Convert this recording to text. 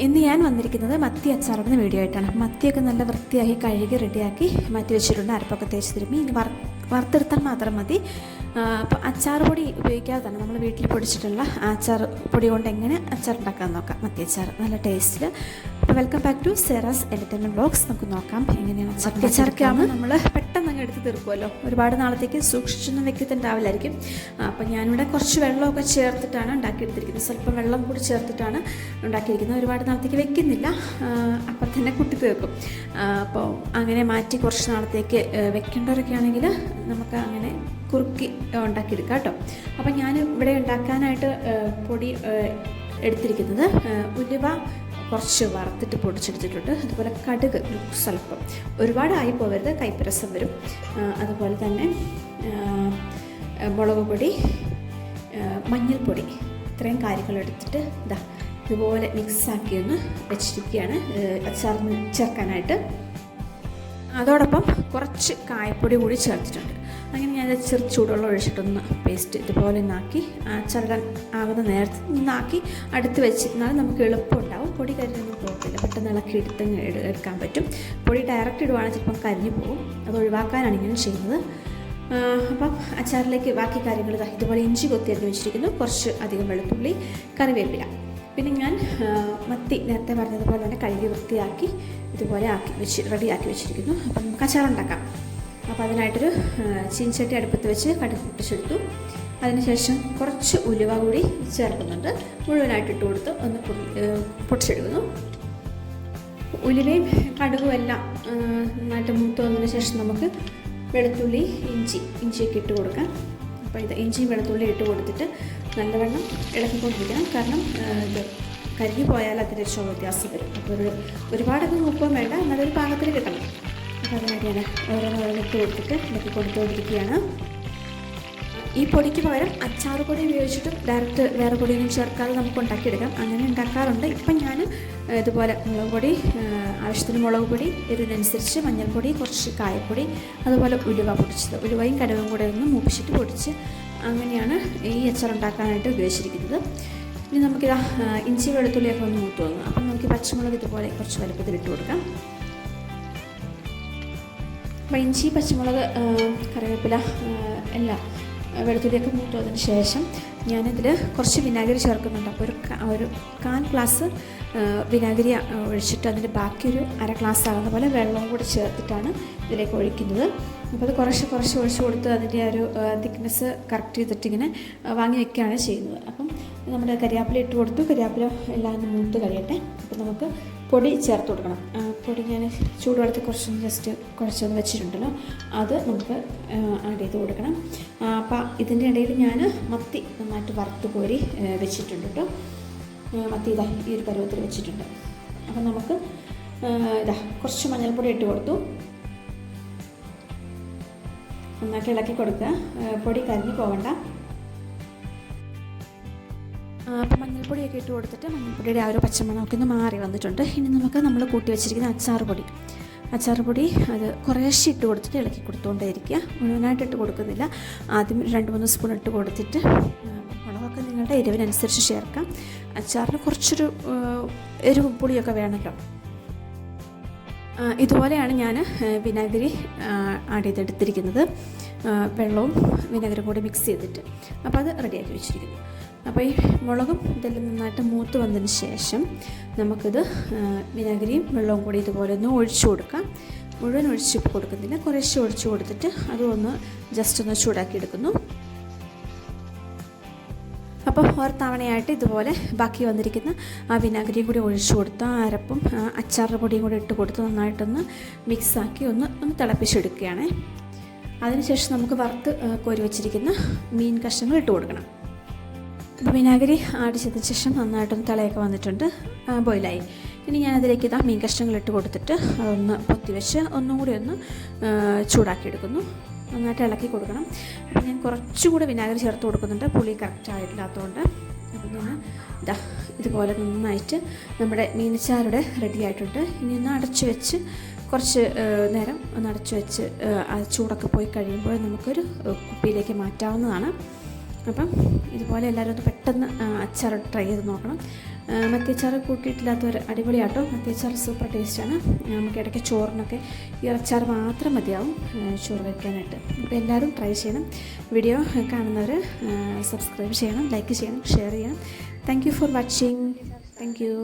ഇന്ന് ഞാൻ വന്നിരിക്കുന്നത് മത്തി അച്ചാറിടുന്ന വീഡിയോ ആയിട്ടാണ്. മത്തിയൊക്കെ നല്ല വൃത്തിയാക്കി കഴുകി റെഡിയാക്കി മാറ്റി വെച്ചിട്ടുണ്ട്. അരപ്പൊക്കെ തേച്ച് തിരുമ്മി ഇനി വറുത്തെടുത്താൽ മാത്രം മതി. അപ്പോൾ അച്ചാർ പൊടി ഉപയോഗിക്കാതെ തന്നെ നമ്മൾ വീട്ടിൽ പൊടിച്ചിട്ടുള്ള അച്ചാർ പൊടി കൊണ്ട് എങ്ങനെ അച്ചാർ ഉണ്ടാക്കാൻ നോക്കാം. മത്തി അച്ചാർ നല്ല ടേസ്റ്റിൽ. അപ്പോൾ welcome back to Sera's entertainment vlogs. നമുക്ക് നോക്കാം എങ്ങനെയാണ് മത്തി അച്ചാറൊക്കെ ആകുമ്പോൾ നമ്മൾ പെട്ടെന്ന് അങ്ങ് എടുത്ത് തീർക്കുമല്ലോ. ഒരുപാട് നാളത്തേക്ക് സൂക്ഷിച്ചൊന്നും വെക്കത്തുണ്ടാവില്ലായിരിക്കും. അപ്പോൾ ഞാനിവിടെ കുറച്ച് വെള്ളമൊക്കെ ചേർത്തിട്ടാണ് ഉണ്ടാക്കിയെടുത്തിരിക്കുന്നത്. സ്വല്പം വെള്ളം കൂടി ചേർത്തിട്ടാണ് ഉണ്ടാക്കിയിരിക്കുന്നത്. ഒരുപാട് നാളത്തേക്ക് വെക്കുന്നില്ല, അപ്പം തന്നെ കുട്ടി തീർക്കും. അപ്പോൾ അങ്ങനെ മാറ്റി കുറച്ച് നാളത്തേക്ക് വെക്കേണ്ടവരൊക്കെ ആണെങ്കിൽ നമുക്ക് അങ്ങനെ കുറുക്കി ഉണ്ടാക്കിയെടുക്കാം കേട്ടോ. അപ്പം ഞാൻ ഇവിടെ ഉണ്ടാക്കാനായിട്ട് പൊടി എടുത്തിരിക്കുന്നത് ഉലുവ കുറച്ച് വറുത്തിട്ട് പൊടിച്ചെടുത്തിട്ടുണ്ട്. അതുപോലെ കടുക് സ്വല്പം, ഒരുപാടായി പോകരുത്, കൈപ്പരസം വരും. അതുപോലെ തന്നെ മുളക് പൊടി, മഞ്ഞൾപ്പൊടി, ഇത്രയും കാര്യങ്ങൾ എടുത്തിട്ട് ഇതുപോലെ മിക്സാക്കി ഒന്ന് വെച്ചിരിക്കുകയാണ് അച്ചാറിന് ചേർക്കാനായിട്ട്. അതോടൊപ്പം കുറച്ച് കായപ്പൊടി കൂടി ചേർത്തിട്ടുണ്ട്. അങ്ങനെ ഞാൻ ചെറു ചൂടുവെള്ളം ഒഴിച്ചിട്ടൊന്ന് പേസ്റ്റ് ഇതുപോലെ ഒന്നാക്കി അച്ചാറിടാൻ ആകുന്ന നേരത്തെ നിന്നാക്കി അടുത്ത് വെച്ചിരുന്നാൽ നമുക്ക് എളുപ്പമുണ്ടാവും. പൊടി കരിഞ്ഞൊന്നും പോകത്തില്ല, പെട്ടെന്ന് ഇളക്കി എടുക്കാൻ പറ്റും. പൊടി ഡയറക്റ്റ് ഇടുവാണെങ്കിൽ ചിലപ്പം കരിഞ്ഞു പോകും. അത് ഒഴിവാക്കാനാണ് ഇങ്ങനെ ചെയ്യുന്നത്. അപ്പം അച്ചാറിലേക്ക് ബാക്കി കാര്യങ്ങൾ ഇതുപോലെ ഇഞ്ചി കൊത്തിയരിഞ്ഞ് വെച്ചിരിക്കുന്നു, കുറച്ച് അധികം വെളുത്തുള്ളി, കറിവേപ്പില. പിന്നെ ഞാൻ മത്തി നേരത്തെ പറഞ്ഞതുപോലെ തന്നെ കഴുകി വൃത്തിയാക്കി ഇതുപോലെ റെഡിയാക്കി വെച്ചിരിക്കുന്നു. അപ്പം നമുക്ക് അച്ചാറുണ്ടാക്കാം. അപ്പോൾ അതിനായിട്ടൊരു ചീനച്ചട്ടി അടുപ്പത്ത് വെച്ച് കടുക് പൊട്ടിച്ചെടുത്തു. അതിനുശേഷം കുറച്ച് ഉലുവ കൂടി ചേർക്കുന്നുണ്ട്. മുഴുവനായിട്ട് ഇട്ട് കൊടുത്ത് ഒന്ന് പൊട്ടിച്ചെടുക്കുന്നു. ഉലുവയും കടുകും എല്ലാം നന്നായിട്ട് മൂത്ത് വന്നതിന് ശേഷം നമുക്ക് വെളുത്തുള്ളി, ഇഞ്ചിയൊക്കെ ഇട്ട് കൊടുക്കാം. അപ്പോൾ ഇത് ഇഞ്ചിയും വെളുത്തുള്ളി ഇട്ട് കൊടുത്തിട്ട് നല്ലവണ്ണം ഇളക്കിക്കൊണ്ടിരിക്കണം. കാരണം ഇത് കരിഞ്ഞു പോയാൽ അതിൻ്റെ ചുവ വ്യത്യാസം വരും. അപ്പോൾ ഒരുപാടൊക്കെ മൂപ്പം വേണ്ട, നല്ലൊരു പാകത്തിൽ കിട്ടണം. അപ്പോൾ അതിനായിട്ട് ഓരോന്നിട്ട് കൊടുത്തിട്ട് ഇളക്കി കൊടുത്തുകൊണ്ടിരിക്കുകയാണ്. ഈ പൊടിക്ക് പകരം അച്ചാർ പൊടി ഉപയോഗിച്ചിട്ടും ഡയറക്റ്റ് വേറെ പൊടിയൊന്നും ചേർക്കാതെ നമുക്ക് ഉണ്ടാക്കിയെടുക്കാം. അങ്ങനെ ഉണ്ടാക്കാറുണ്ട്. ഇപ്പം ഞാൻ ഇതുപോലെ മുളക് പൊടി, ആവശ്യത്തിന് മുളക് പൊടി, എരിവിനനുസരിച്ച് മഞ്ഞൾപ്പൊടി, കുറച്ച് കായപ്പൊടി, അതുപോലെ ഉലുവ പൊടിച്ചത്, ഉലുവയും കടുകും കൂടെ ഒന്ന് മൂപ്പിച്ചിട്ട് പൊടിച്ച് അങ്ങനെയാണ് ഈ അച്ചാർ ഉണ്ടാക്കാനായിട്ട് ഉപയോഗിച്ചിരിക്കുന്നത്. ഇനി നമുക്കിത് ഇഞ്ചി വെളുത്തുള്ളിയൊക്കെ ഒന്ന് മൂത്ത് വന്നു. അപ്പം നമുക്ക് പച്ചമുളക് ഇതുപോലെ കുറച്ച് വലുപ്പത്തിലിട്ട് കൊടുക്കാം. അപ്പോൾ ഇഞ്ചി, പച്ചമുളക്, കറിവേപ്പില എല്ലാം വെളുത്തുള്ളിയൊക്കെ മൂത്തതിന് ശേഷം ഞാനിതിൽ കുറച്ച് വിനാഗിരി ചേർക്കുന്നുണ്ട്. അപ്പോൾ ഒരു 1/4 ഗ്ലാസ് വിനാഗിരി ഒഴിച്ചിട്ട് അതിൻ്റെ ബാക്കി ഒരു 1/2 ഗ്ലാസ് ആകുന്ന പോലെ വെള്ളവും കൂടി ചേർത്തിട്ടാണ് ഇതിലേക്ക് ഒഴിക്കുന്നത്. അപ്പോൾ അത് കുറച്ച് ഒഴിച്ച് കൊടുത്ത് അതിൻ്റെ ഒരു തിക്നെസ് കറക്റ്റ് ചെയ്തിട്ട് ഇങ്ങനെ വാങ്ങി വയ്ക്കുകയാണ് ചെയ്യുന്നത്. അപ്പം നമ്മുടെ കരിയാപ്പില ഇട്ട് കൊടുത്തു. കരിയാപ്പില എല്ലാം മൂത്ത് കഴിയട്ടെ. അപ്പോൾ നമുക്ക് പൊടി ചേർത്ത് കൊടുക്കണം. പൊടി ഞാൻ ചൂടുവെള്ളത്തിൽ കുറച്ചൊന്ന് വെച്ചിട്ടുണ്ടല്ലോ, അത് നമുക്ക് ആഡ് ചെയ്ത് കൊടുക്കണം. അപ്പോൾ ഇതിൻ്റെ ഇടയിൽ ഞാൻ മത്തി നന്നായിട്ട് വറുത്ത് കോരി വെച്ചിട്ടുണ്ട് കേട്ടോ. മത്തി ഈ ഒരു പരുവത്തിൽ വെച്ചിട്ടുണ്ട്. അപ്പം നമുക്ക് കുറച്ച് മഞ്ഞൾപ്പൊടി ഇട്ട് കൊടുത്തു. നന്നായിട്ട് ഇളക്കി കൊടുക്കുക, പൊടി കരിഞ്ഞ് പോകണ്ട. അപ്പം മഞ്ഞൾപ്പൊടിയൊക്കെ ഇട്ട് കൊടുത്തിട്ട് മഞ്ഞൾപ്പൊടിയുടെ ആ ഒരു പച്ചമണമൊക്കെ ഒന്ന് മാറി വന്നിട്ടുണ്ട്. ഇനി നമുക്ക് നമ്മൾ കൂട്ടി വെച്ചിരിക്കുന്ന അച്ചാർ പൊടി അത് കുറേശ്ശെ ഇട്ട് കൊടുത്തിട്ട് ഇളക്കി കൊടുത്തുകൊണ്ടേയിരിക്കുക. മുഴുവനായിട്ട് ഇട്ട് കൊടുക്കുന്നില്ല. ആദ്യം 2-3 സ്പൂൺ ഇട്ട് കൊടുത്തിട്ട് മുളകൊക്കെ നിങ്ങളുടെ എരിവിനനുസരിച്ച് ചേർക്കാം. അച്ചാറിന് കുറച്ചൊരു എരിവും പുളിയൊക്കെ വേണമല്ലോ. ഇതുപോലെയാണ് ഞാൻ വിനാഗിരി ആഡ് ചെയ്തെടുത്തിരിക്കുന്നത്, വെള്ളവും വിനാഗിരിയും കൂടി മിക്സ് ചെയ്തിട്ട്. അപ്പോൾ അത് റെഡിയാക്കി വെച്ചിരിക്കുന്നു. അപ്പോൾ ഈ മുളകും ഇതെല്ലാം നന്നായിട്ട് മൂത്ത് വന്നതിന് ശേഷം നമുക്കിത് വിനാഗിരിയും വെള്ളവും കൂടി ഇതുപോലെ ഒന്ന് ഒഴിച്ചു കൊടുക്കാം. മുഴുവൻ ഒഴിച്ച് കൊടുക്കുന്നില്ല, കുറേശ്ശെ ഒഴിച്ചു കൊടുത്തിട്ട് അതൊന്ന് ജസ്റ്റ് ഒന്ന് ചൂടാക്കി എടുക്കുന്നു. അപ്പോൾ ഒരു തവണയായിട്ട് ഇതുപോലെ ബാക്കി വന്നിരിക്കുന്ന ആ വിനാഗിരിയും കൂടി ഒഴിച്ചു കൊടുത്ത് അരപ്പും അച്ചാറിൻ്റെ പൊടിയും കൂടി ഇട്ട് കൊടുത്ത് നന്നായിട്ടൊന്ന് മിക്സാക്കി ഒന്ന് തിളപ്പിച്ചെടുക്കുകയാണ്. അതിനുശേഷം നമുക്ക് വറുത്ത് കോരി വെച്ചിരിക്കുന്ന മീൻ കഷ്ണങ്ങൾ ഇട്ട് കൊടുക്കണം. അപ്പോൾ വിനാഗിരി ആഡ് ചെയ്തതിന് ശേഷം നന്നായിട്ടൊന്ന് തിളയൊക്കെ വന്നിട്ടുണ്ട്, ബോയിലായി. ഇനി ഞാനതിലേക്ക് മീൻ കഷ്ണങ്ങൾ ഇട്ട് കൊടുത്തിട്ട് അതൊന്ന് പൊത്തി വെച്ച് ഒന്നും കൂടി ഒന്ന് ചൂടാക്കിയെടുക്കുന്നു. നന്നായിട്ട് ഇളക്കി കൊടുക്കണം. അപ്പോൾ ഞാൻ കുറച്ചുകൂടെ വിനാഗിരി ചേർത്ത് കൊടുക്കുന്നുണ്ട്, പുളി കറക്റ്റ് ആയിട്ടില്ലാത്തതുകൊണ്ട്. അപ്പോൾ ഞാൻ ഇതുപോലെ നന്നായിട്ട് നമ്മുടെ മീനച്ചാറുടെ റെഡി ആയിട്ടുണ്ട്. ഇനി ഒന്ന് അടച്ചു വെച്ച് കുറച്ച് നേരം ഒന്ന് അടച്ചു വെച്ച് ആ ചൂടൊക്കെ പോയി കഴിയുമ്പോൾ നമുക്കൊരു കുപ്പിയിലേക്ക് മാറ്റാവുന്നതാണ്. അപ്പം ഇതുപോലെ എല്ലാവരും ഒന്ന് പെട്ടെന്ന് അച്ചാർ ട്രൈ ചെയ്ത് നോക്കണം. മത്തിയച്ചാർ കൂട്ടിയിട്ടില്ലാത്തവർ അടിപൊളിയാട്ടോ. മത്തിയച്ചാർ സൂപ്പർ ടേസ്റ്റാണ്. നമുക്ക് ഇടയ്ക്ക് ചോറിനൊക്കെ ഈ അച്ചാർ മാത്രം മതിയാവും ചോറ് വയ്ക്കാനായിട്ട്. അപ്പോൾ എല്ലാവരും ട്രൈ ചെയ്യണം. വീഡിയോ കാണുന്നവർ സബ്സ്ക്രൈബ് ചെയ്യണം, ലൈക്ക് ചെയ്യണം, ഷെയർ ചെയ്യണം. Thank you for watching. Thank you.